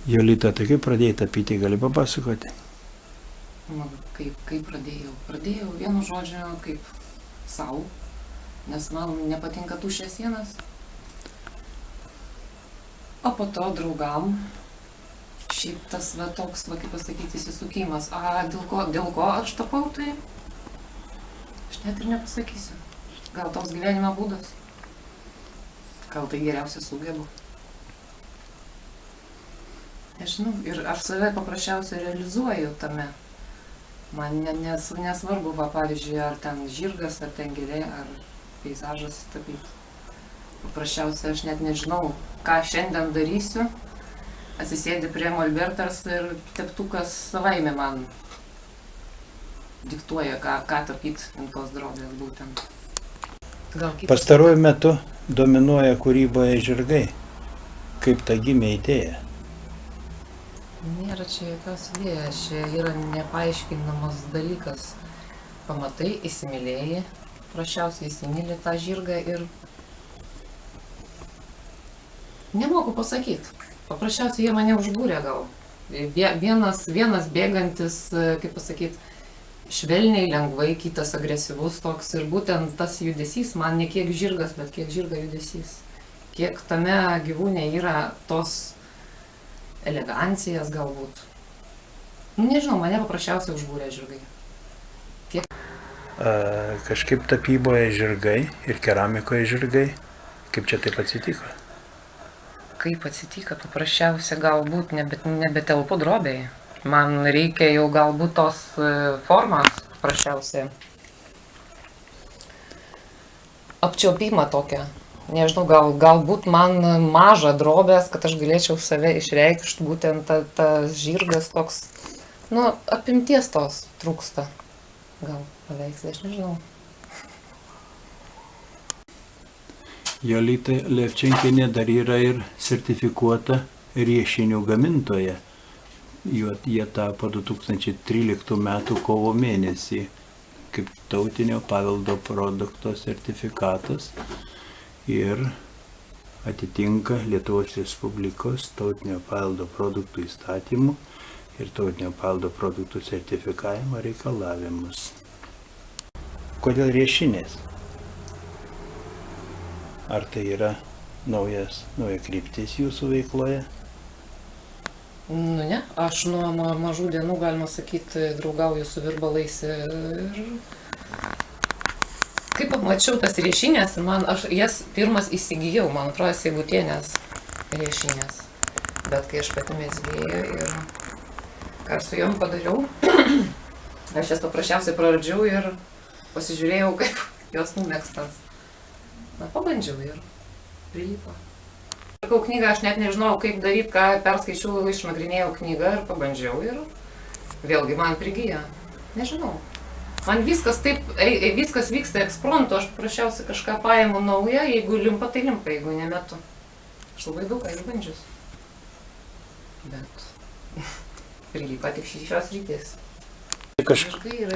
Jolita, tai kaip pradėjai tapyti, gali papasakoti? Nu, kaip pradėjau? Pradėjau vienu žodžiu kaip savo, nes man nepatinka tuščias sienas. O po to draugam šiaip tas toks, kaip pasakyti, įsisukimas. Dėl ko aš tapau, tai aš net ir nepasakysiu. Gal toks gyvenimo būdas. Gal tai geriausia sugebu. Nežinau, ir aš save paprasčiausiai realizuoju tame. Man nesvarbu, pavyzdžiui, ar ten žirgas, ar ten gėlė, ar peizažas tapyti. Paprasčiausiai aš net nežinau, ką šiandien darysiu. Atsisėdi prie molbertas ir teptukas savaime man diktuoja, ką tapyti ant tos drobės būtent. Pastaruoju metu dominuoja kūryboje žirgai. Kaip ta gimė idėja? Nėra čia jokios idėjos, čia yra nepaaiškinamas dalykas. Pamatai, įsimylėjai, prašiausiai įsimylė tą žirgą ir nemoku pasakyti. Paprasčiausiai jie mane užbūrė gal. Vienas bėgantis, kaip pasakyti, švelniai, lengvai, kitas agresyvus toks ir būtent tas judesys, man ne kiek žirgas, bet kiek žirga judesys. Kiek tame gyvūne yra tos elegancijas galbūt. Nežinau, mane paprasčiausiai užbūrė žirgai. Kažkaip tapyboje žirgai ir keramikoje žirgai. Kaip čia taip atsitiko? Kaip atsitiko, paprasčiausiai galbūt nebetelpu drobėje. Man reikia jau galbūt tos formos, paprasčiausiai apčiuopimą tokią. Nežinau, galbūt man maža drobės, kad aš galėčiau save išreikšti, būtent tas žirgas toks, apimties tos trūksta. Gal paveiksle, aš nežinau. Jolita Levčenkienė dar yra ir sertifikuota riešinių gamintoja. Jie tapo 2013 m. kovo mėnesį kaip tautinio paveldo produkto sertifikatas ir atitinka Lietuvos Respublikos tautinio paveldo produktų įstatymų ir tautinio paveldo produktų sertifikavimo reikalavimus. Kodėl riešinės? Ar tai yra nauja kryptis jūsų veikloje? Ne, aš nuo mažų dienų, galima sakyti, draugauju su virbalais ir kai pamačiau tas riešinės, aš jas pirmas įsigijau, man atrodo, Seibutienės riešinės. Bet kai aš pati mezgėjau ir ką su jom padariau, aš jas paprasčiausiai praradžiau ir pasižiūrėjau, kaip jos numėgstas. Pabandžiau ir prilipo. Pirkau knygą, aš net nežinojau, kaip daryti, ką perskaičiau, išnagrinėjau knygą ir pabandžiau ir vėlgi man prigijo. Nežinau. Man viskas vyksta ekspromtu, aš paprasčiausiai kažką paimu naują, jeigu limpa, tai limpa, jeigu nemetu. Aš labai daug ką išbandžius. Bet prilipa tik šios rytis.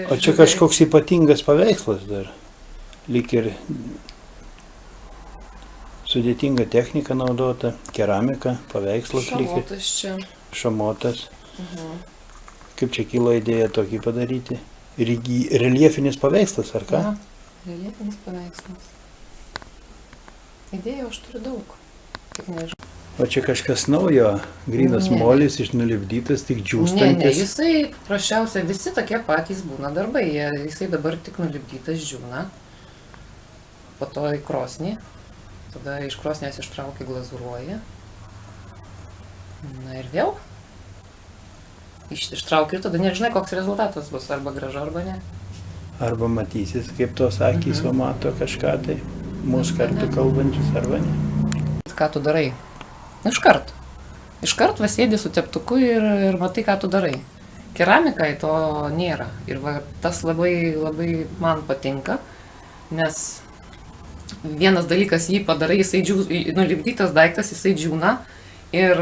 O čia kažkoks ypatingas paveikslas dar. Lyg ir sudėtinga technika naudota, keramika, paveikslas lyg ir. Šamotas čia. Šamotas. Kaip čia kilo idėja tokį padaryti? Reljefinis paveikslas, ar ką? Ja, reljefinis paveikslas. Idėjų aš turiu daug. Tik nežinau. O čia kažkas naujo, grynas molis, nulipdytas, tik džiūstantis. Ne, jisai prašiausia, visi tokie patys būna darbai. Jisai dabar tik nulipdytas džiūna. Po to į krosnį. Tada iš krosnės ištraukia, glazūruoja. Na ir vėl. Ištraukia ir tada nežinai, koks rezultatas bus, arba gražu, arba ne. Arba matysis, kaip tos akys mato kažką, tai mūsų kartu kalbančius, arba ne. Ką tu darai? Iškart. Iškart sėdi su teptuku ir matai, ką tu darai. Keramikai to nėra. Ir tas labai, labai man patinka, nes vienas dalykas jį padarai, jisai nulipdytas daiktas, jisai džiūna ir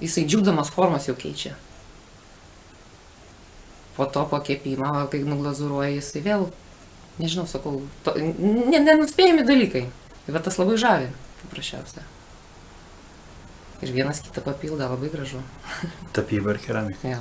jisai džiūdamas formas jau keičia. Po to po kepimo, kai nuglazūruoja, jisai vėl, nežinau, sakau, nenuspėjami dalykai. Bet tas labai žavi, paprasčiausia. Ir vienas kitą papildo, labai gražu. Tapyba ir keramika. Jo.